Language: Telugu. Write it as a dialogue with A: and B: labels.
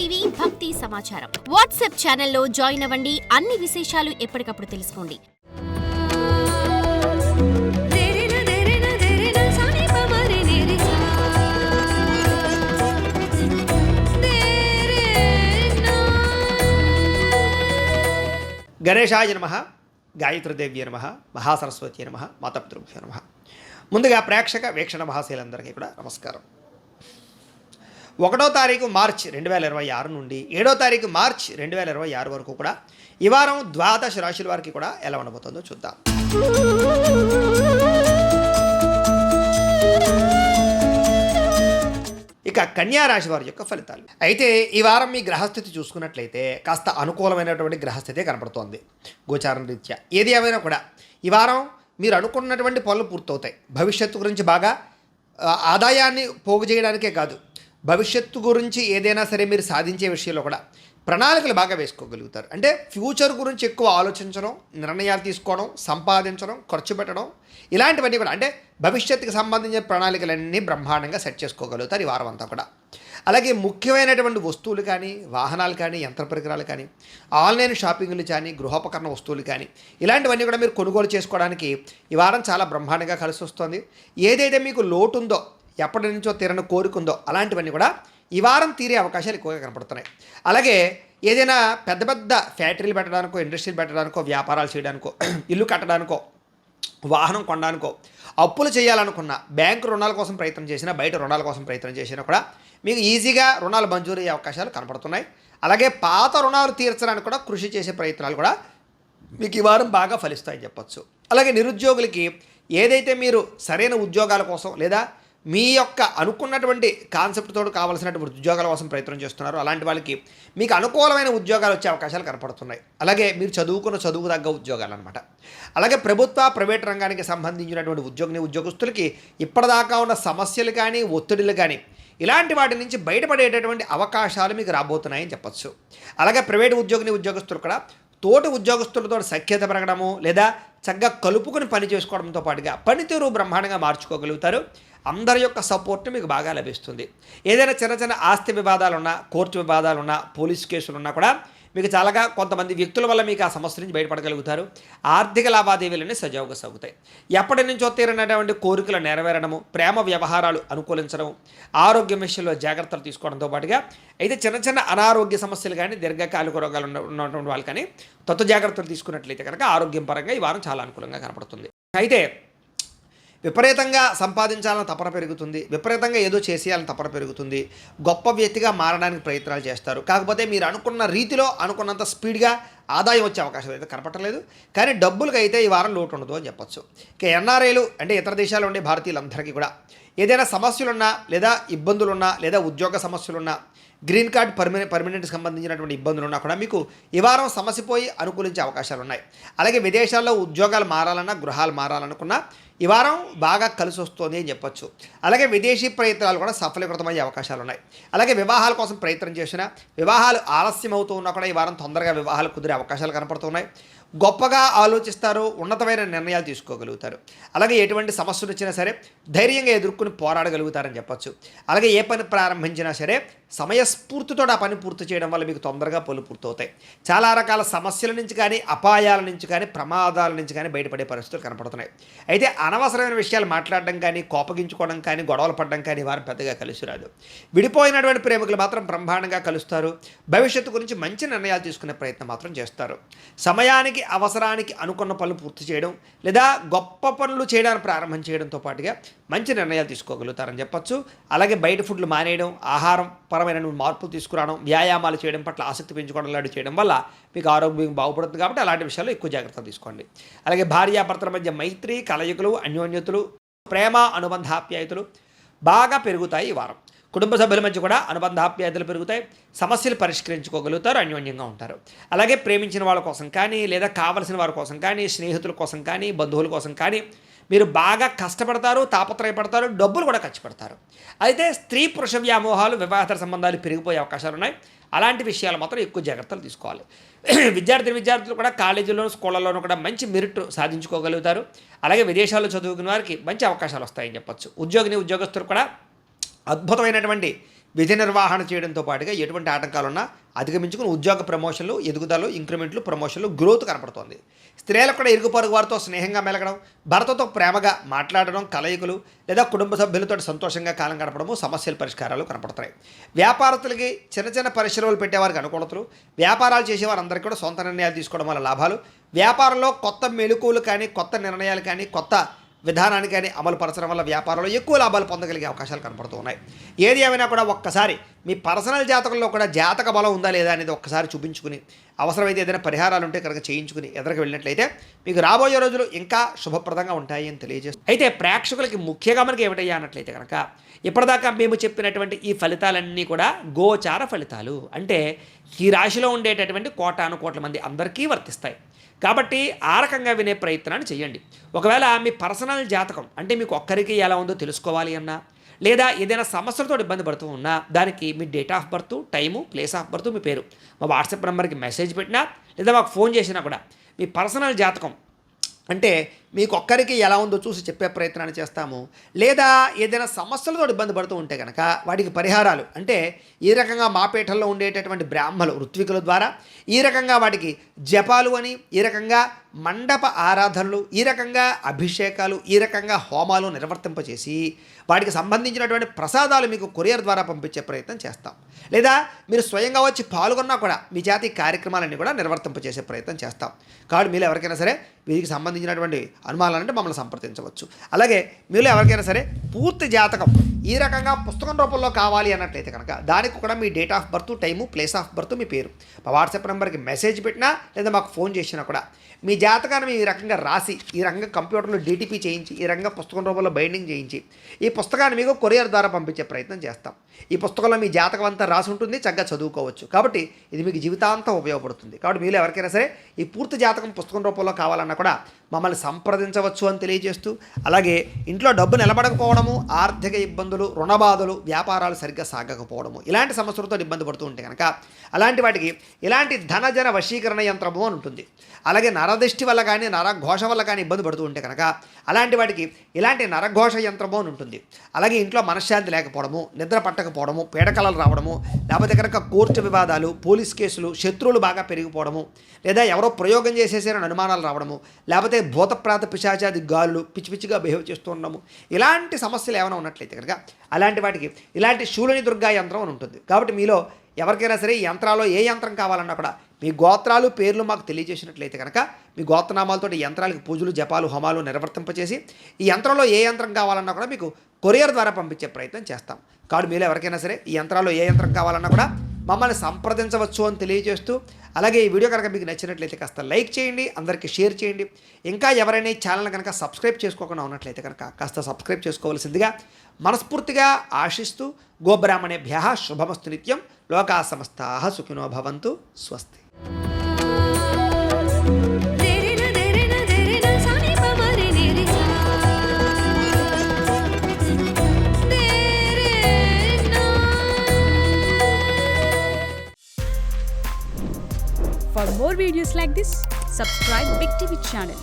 A: టీవీ భక్తి సమాచారం వాట్సాప్ ఛానల్లో జాయిన్ అవ్వండి. అన్ని విశేషాలు ఎప్పటికప్పుడు తెలుసుకోండి.
B: గణేశాయ నమః, గాయత్రీదేవ్య నమః, మహాసరస్వతి నమః, మాతాపితృభ్యో నమః. ముందుగా ప్రేక్షక వీక్షణ మహాశైలందరికీ కూడా నమస్కారం. 1వ తారీఖు మార్చి 2026 నుండి 7వ తారీఖు మార్చి 2026 వరకు కూడా ఈ వారం ద్వాదశ రాశుల వారికి కూడా ఎలా ఉండబోతుందో చూద్దాం. ఇక కన్యా రాశి వారి యొక్క ఫలితాలు. అయితే ఈ వారం మీ గ్రహస్థితి చూసుకున్నట్లయితే కాస్త అనుకూలమైనటువంటి గ్రహస్థితే కనపడుతోంది గోచారం రీత్యా. ఏది ఏమైనా కూడా ఈ వారం మీరు అనుకున్నటువంటి పనులు పూర్తవుతాయి. భవిష్యత్తు గురించి బాగా ఆదాయాన్ని పోగు చేయడానికే కాదు, భవిష్యత్తు గురించి ఏదైనా సరే మీరు సాధించే విషయంలో కూడా ప్రణాళికలు బాగా వేసుకోగలుగుతారు. అంటే ఫ్యూచర్ గురించి ఎక్కువ ఆలోచించడం, నిర్ణయాలు తీసుకోవడం, సంపాదించడం, ఖర్చు పెట్టడం, ఇలాంటివన్నీ కూడా అంటే భవిష్యత్తుకి సంబంధించిన ప్రణాళికలన్నీ బ్రహ్మాండంగా సెట్ చేసుకోగలుగుతారు ఈ వారం అంతా కూడా. అలాగే ముఖ్యమైనటువంటి వస్తువులు కానీ, వాహనాలు కానీ, యంత్ర పరికరాలు కానీ, ఆన్లైన్ షాపింగ్లు కానీ, గృహోపకరణ వస్తువులు కానీ, ఇలాంటివన్నీ కూడా మీరు కొనుగోలు చేసుకోవడానికి ఈ వారం చాలా బ్రహ్మాండంగా కలిసి వస్తుంది. ఏదైతే మీకు లోటు ఉందో, ఎప్పటి నుంచో తీరని కోరిక ఉందో అలాంటివన్నీ కూడా ఈ వారం తీరే అవకాశాలు ఎక్కువగా కనపడుతున్నాయి. అలాగే ఏదైనా పెద్ద పెద్ద ఫ్యాక్టరీలు పెట్టడానికో, ఇండస్ట్రీలు పెట్టడానికో, వ్యాపారాలు చేయడానికో, ఇల్లు కట్టడానికో, వాహనం కొనడానికో, అప్పులు చేయాలనుకున్న బ్యాంకు రుణాల కోసం ప్రయత్నం చేసినా, బయట రుణాల కోసం ప్రయత్నం చేసినా కూడా మీకు ఈజీగా రుణాలు మంజూరు అయ్యే అవకాశాలు కనపడుతున్నాయి. అలాగే పాత రుణాలు తీర్చడానికి కూడా కృషి చేసే ప్రయత్నాలు కూడా మీకు ఈ వారం బాగా ఫలిస్తాయని చెప్పొచ్చు. అలాగే నిరుద్యోగులకి ఏదైతే మీరు సరైన ఉద్యోగాల కోసం లేదా మీ యొక్క అనుకున్నటువంటి కాన్సెప్ట్తో కావాల్సినటువంటి ఉద్యోగాల కోసం ప్రయత్నం చేస్తున్నారు, అలాంటి వాళ్ళకి మీకు అనుకూలమైన ఉద్యోగాలు వచ్చే అవకాశాలు కనపడుతున్నాయి. అలాగే మీరు చదువుకున్న చదువుకు తగ్గ ఉద్యోగాలు అనమాట. అలాగే ప్రభుత్వ ప్రైవేట్ రంగానికి సంబంధించినటువంటి ఉద్యోగస్తులకి ఇప్పటిదాకా ఉన్న సమస్యలు కానీ, ఒత్తిడులు కానీ, ఇలాంటి వాటి నుంచి బయటపడేటటువంటి అవకాశాలు మీకు రాబోతున్నాయని చెప్పచ్చు. అలాగే ప్రైవేట్ ఉద్యోగస్తులు కూడా తోటి ఉద్యోగస్తులతో సఖ్యత పెరగడము లేదా చక్కగా కలుపుకొని పని చేసుకోవడంతో పాటుగా పనితీరు బ్రహ్మాండంగా మార్చుకోగలుగుతారు. అందరి యొక్క సపోర్ట్ మీకు బాగా లభిస్తుంది. ఏదైనా చిన్న చిన్న ఆస్తి వివాదాలున్నా, కోర్టు వివాదాలున్నా, పోలీస్ కేసులున్నా కూడా మీకు చాలాగా కొంతమంది వ్యక్తుల వల్ల మీకు ఆ సమస్య నుంచి బయటపడగలుగుతారు. ఆర్థిక లావాదేవీలన్నీ సజావుగా సాగుతాయి. ఎప్పటి నుంచో తీరినటువంటి కోరికలు నెరవేరడము, ప్రేమ వ్యవహారాలు అనుకూలించడం, ఆరోగ్య విషయంలో జాగ్రత్తలు తీసుకోవడంతో పాటుగా అయితే చిన్న చిన్న అనారోగ్య సమస్యలు కానీ, దీర్ఘకాలిక రోగాలు ఉన్నటువంటి వాళ్ళు కానీ జాగ్రత్తలు తీసుకున్నట్లయితే కనుక ఆరోగ్యం పరంగా ఈ వారం చాలా అనుకూలంగా కనపడుతుంది. అయితే విపరీతంగా సంపాదించాలని తపన పెరుగుతుంది, విపరీతంగా ఏదో చేసేయాలని తపన పెరుగుతుంది, గొప్ప వ్యక్తిగా మారడానికి ప్రయత్నాలు చేస్తారు. కాకపోతే మీరు అనుకున్న రీతిలో అనుకున్నంత స్పీడ్గా ఆదాయం వచ్చే అవకాశం అయితే కనపడలేదు. కానీ డబ్బులకి అయితే ఈ వారం లోటు ఉండదు అని చెప్పొచ్చు. ఇక ఎన్ఆర్ఐలు అంటే ఇతర దేశాల్లో ఉండే భారతీయులందరికీ కూడా ఏదైనా సమస్యలున్నా లేదా ఇబ్బందులున్నా లేదా ఉద్యోగ సమస్యలున్నా, గ్రీన్ కార్డ్ పర్మనెంట్కి సంబంధించినటువంటి ఇబ్బందులున్నా కూడా మీకు ఈ వారం సమస్య పోయి అనుకూలించే అవకాశాలు ఉన్నాయి. అలాగే విదేశాల్లో ఉద్యోగాలు మారాలన్నా, గృహాలు మారాలనుకున్నా ఈ వారం బాగా కలిసి వస్తుంది అని చెప్పొచ్చు. అలాగే విదేశీ ప్రయత్నాలు కూడా సఫలీకృతమయ్యే అవకాశాలు ఉన్నాయి. అలాగే వివాహాల కోసం ప్రయత్నం చేసినా, వివాహాలు ఆలస్యం అవుతూ ఉన్నా కూడా ఈ వారం తొందరగా వివాహాలు కుదిరే అవకాశాలు కనపడుతున్నాయి. గొప్పగా ఆలోచిస్తారు, ఉన్నతమైన నిర్ణయాలు తీసుకోగలుగుతారు. అలాగే ఎటువంటి సమస్యలు వచ్చినా సరే ధైర్యంగా ఎదుర్కొని పోరాడగలుగుతారని చెప్పొచ్చు. అలాగే ఏ పని ప్రారంభించినా సరే సమయస్ఫూర్తితో ఆ పని పూర్తి చేయడం వల్ల మీకు తొందరగా పనులు పూర్తవుతాయి. చాలా రకాల సమస్యల నుంచి కానీ, అపాయాల నుంచి కానీ, ప్రమాదాల నుంచి కానీ బయటపడే పరిస్థితులు కనపడుతున్నాయి. అయితే అనవసరమైన విషయాలు మాట్లాడడం కానీ, కోపగించుకోవడం కానీ, గొడవలు పడడం కానీ వారు పెద్దగా కలిసి రాదు. విడిపోయినటువంటి ప్రేమికులు మాత్రం బ్రహ్మాండంగా కలుస్తారు. భవిష్యత్తు గురించి మంచి నిర్ణయాలు తీసుకునే ప్రయత్నం మాత్రం చేస్తారు. సమయానికి, అవసరానికి అనుకున్న పనులు పూర్తి చేయడం లేదా గొప్ప పనులు చేయడానికి ప్రారంభం చేయడంతో పాటుగా మంచి నిర్ణయాలు తీసుకోగలుగుతారని చెప్పొచ్చు. అలాగే బయట ఫుడ్లు మానేయడం, ఆహారం పరమైన మార్పులు తీసుకురావడం, వ్యాయామాలు చేయడం పట్ల ఆసక్తి పెంచుకోవడం లాంటివి చేయడం వల్ల మీకు ఆరోగ్యం బాగుపడుతుంది. కాబట్టి అలాంటి విషయాల్లో ఎక్కువ జాగ్రత్తలు తీసుకోండి. అలాగే భార్యాభర్తల మధ్య మైత్రి, కలయికలు, అన్యోన్యతలు, ప్రేమ, అనుబంధాప్యాయతలు బాగా పెరుగుతాయి ఈ వారం. కుటుంబ సభ్యుల మధ్య కూడా అనుబంధాప్యాయతలు పెరుగుతాయి. సమస్యలు పరిష్కరించుకోగలుగుతారు, అన్యోన్యంగా ఉంటారు. అలాగే ప్రేమించిన వాళ్ళ కోసం కానీ లేదా కావలసిన వారి కోసం కానీ, స్నేహితుల కోసం కానీ, బంధువుల కోసం కానీ మీరు బాగా కష్టపడతారు, తాపత్రయపడతారు, డబ్బులు కూడా ఖర్చు పెడతారు. అయితే స్త్రీ పురుష వ్యామోహాలు, వివాహేతర సంబంధాలు పెరిగిపోయే అవకాశాలు ఉన్నాయి. అలాంటి విషయాలు మాత్రం ఎక్కువ జాగ్రత్తలు తీసుకోవాలి. విద్యార్థులు కూడా కాలేజీల్లోనూ, స్కూళ్ళలోనూ కూడా మంచి మెరిట్ సాధించుకోగలుగుతారు. అలాగే విదేశాల్లో చదువుకున్న వారికి మంచి అవకాశాలు వస్తాయని చెప్పొచ్చు. ఉద్యోగస్తులు కూడా అద్భుతమైనటువంటి విధి నిర్వహణ చేయడంతో పాటుగా ఎటువంటి ఆటంకాలున్నా అధిగమించుకుని ఉద్యోగ ప్రమోషన్లు, ఎదుగుదల, ఇంక్రిమెంట్లు, ప్రమోషన్లు, గ్రోత్ కనపడుతోంది. స్త్రీలకు కూడా ఇరుగు పొరుగు వారితో స్నేహంగా మెలగడం, భర్తతో ప్రేమగా మాట్లాడడం, కలయికలు లేదా కుటుంబ సభ్యులతో సంతోషంగా కాలం గడపడము, సమస్యల పరిష్కారాలు కనపడతాయి. వ్యాపారస్తులకి, చిన్న చిన్న పరిశ్రమలు పెట్టేవారికి అనుకూలతలు, వ్యాపారాలు చేసేవారందరికీ కూడా సొంత నిర్ణయాలు తీసుకోవడం వల్ల లాభాలు, వ్యాపారంలో కొత్త మెళుకువలు కానీ, కొత్త నిర్ణయాలు కానీ, కొత్త విధానాన్ని కానీ అమలు పరచడం వల్ల వ్యాపారంలో ఎక్కువ లాభాలు పొందగలిగే అవకాశాలు కనపడుతూ ఉన్నాయి. ఏది ఏమైనా కూడా ఒక్కసారి మీ పర్సనల్ జాతకంలో కూడా జాతక బలం ఉందా లేదా అనేది ఒక్కసారి చూపించుకుని, అవసరమైతే ఏదైనా పరిహారాలు ఉంటే కనుక చేయించుకుని ఎదురుకు వెళ్ళినట్లయితే మీకు రాబోయే రోజులు ఇంకా శుభప్రదంగా ఉంటాయి అని తెలియజేస్తుంది. అయితే ప్రేక్షకులకి ముఖ్యంగా మనకి ఏమిటయ్యా అన్నట్లయితే కనుక ఇప్పటిదాకా మేము చెప్పినటువంటి ఈ ఫలితాలన్నీ కూడా గోచార ఫలితాలు, అంటే ఈ రాశిలో ఉండేటటువంటి కోటాను కోట్ల మంది అందరికీ వర్తిస్తాయి. కాబట్టి ఆ రకంగా వినే ప్రయత్నాన్ని చేయండి. ఒకవేళ మీ పర్సనల్ జాతకం అంటే మీకు ఒక్కరికి ఎలా ఉందో తెలుసుకోవాలి అన్నా, లేదా ఏదైనా సమస్యలతో ఇబ్బంది పడుతూ ఉన్నా, దానికి మీ date of birth, time, place of birth, మీ పేరు మా వాట్సాప్ నెంబర్కి మెసేజ్ పెట్టినా లేదా మాకు ఫోన్ చేసినా కూడా మీ పర్సనల్ జాతకం అంటే మీకు ఒక్కరికి ఎలా ఉందో చూసి చెప్పే ప్రయత్నాన్ని చేస్తాము. లేదా ఏదైనా సమస్యలతో ఇబ్బంది పడుతూ ఉంటే కనుక వాటికి పరిహారాలు అంటే ఈ రకంగా మా పీఠంలో ఉండేటటువంటి బ్రాహ్మలు, ఋత్వికుల ద్వారా ఈ రకంగా వాటికి జపాలు అని, ఈ రకంగా మండప ఆరాధనలు, ఈ రకంగా అభిషేకాలు, ఈ రకంగా హోమాలు నిర్వర్తింపచేసి వాటికి సంబంధించినటువంటి ప్రసాదాలు మీకు కొరియర్ ద్వారా పంపించే ప్రయత్నం చేస్తాం. లేదా మీరు స్వయంగా వచ్చి పాల్గొన్నా కూడా మీ జాతి కార్యక్రమాలన్నీ కూడా నిర్వర్తింపచేసే ప్రయత్నం చేస్తాం. కాబట్టి మీరు ఎవరికైనా సరే వీరికి సంబంధించినటువంటి అనుమానాలంటే మమ్మల్ని సంప్రదించవచ్చు. అలాగే మీరు ఎవరికైనా సరే పూర్తి జాతకం ఈ రకంగా పుస్తకం రూపంలో కావాలి అన్నట్లయితే కనుక దానికి కూడా మీ date of birth, time, place of birth, మీ పేరు మా వాట్సాప్ నెంబర్కి మెసేజ్ పెట్టినా లేదా మాకు ఫోన్ చేసినా కూడా మీ జాతకాన్ని ఈ రకంగా రాసి, ఈ రకంగా కంప్యూటర్లో డిటిపి చేయించి, ఈ రకంగా పుస్తకం రూపంలో బైండింగ్ చేయించి ఈ పుస్తకాన్ని మీకు కొరియర్ ద్వారా పంపించే ప్రయత్నం చేస్తాం. ఈ పుస్తకంలో మీ జాతకం అంతా రాసి ఉంటుంది, చక్కగా చదువుకోవచ్చు. కాబట్టి ఇది మీకు జీవితాంతం ఉపయోగపడుతుంది. కాబట్టి మీరు ఎవరికైనా సరే ఈ పూర్తి జాతకం పుస్తకం రూపంలో కావాలన్నా కూడా మమ్మల్ని సంప్రదించవచ్చు అని తెలియజేస్తూ, అలాగే ఇంట్లో డబ్బు నిలబడకపోవడము, ఆర్థిక ఇబ్బందులు, రుణబాధలు, వ్యాపారాలు సరిగ్గా సాగకపోవడము, ఇలాంటి సమస్యలతో ఇబ్బంది పడుతూ ఉంటే కనుక అలాంటి వాటికి ఇలాంటి ధనజన వశీకరణ యంత్రము అని ఉంటుంది. అలాగే నరదృష్టి వల్ల కానీ, నరఘోష వల్ల కానీ ఇబ్బంది పడుతూ ఉంటే కనుక అలాంటి వాటికి ఇలాంటి నరఘోష యంత్రము అని ఉంటుంది. అలాగే ఇంట్లో మనశ్శాంతి లేకపోవడము, నిద్ర పట్టకపోవడము, పీడకలలు రావడము, లేకపోతే కనుక కోర్టు వివాదాలు, పోలీస్ కేసులు, శత్రువులు బాగా పెరిగిపోవడము, లేదా ఎవరో ప్రయోగం చేసేసారని అనుమానాలు రావడము, లేకపోతే భూతప్రాత పిశాచాది గాలులు పిచ్చి పిచ్చిగా బిహేవ్ చేస్తూ ఉండము, ఇలాంటి సమస్యలు ఏమైనా ఉన్నట్లయితే కనుక అలాంటి వాటికి ఇలాంటి శూలిని దుర్గా యంత్రం అని ఉంటుంది. కాబట్టి మీలో ఎవరికైనా సరే ఈ యంత్రాల్లో ఏ యంత్రం కావాలన్నా కూడా మీ గోత్రాలు, పేర్లు మాకు తెలియజేసినట్లయితే కనుక మీ గోత్రనామాలతో ఈ యంత్రాలకు పూజలు, జపాలు, హోమాలు నిర్వర్తింపచేసి ఈ యంత్రంలో ఏ యంత్రం కావాలన్నా కూడా మీకు కొరియర్ ద్వారా పంపించే ప్రయత్నం చేస్తాం. కాబట్టి మీరు ఎవరికైనా సరే ఈ యంత్రాల్లో ఏ యంత్రం కావాలన్నా కూడా మమ్మల్ని సంప్రదించవచ్చు అని తెలియజేస్తూ, అలాగే ఈ వీడియో కనుక మీకు నచ్చినట్లయితే కాస్త లైక్ చేయండి, అందరికీ షేర్ చేయండి. ఇంకా ఎవరైనా ఈ ఛానల్ కనుక సబ్స్క్రైబ్ చేసుకోకుండా ఉన్నట్లయితే కనుక కాస్త సబ్స్క్రైబ్ చేసుకోవాల్సిందిగా మనస్ఫూర్తిగా ఆశిస్తూ, గోబ్రాహ్మణేభ్యః శుభమస్తు నిత్యం, లోకా సమస్తాః సుఖినో భవంతు, స్వస్తి.
C: For more videos like this, subscribe Big TV channel.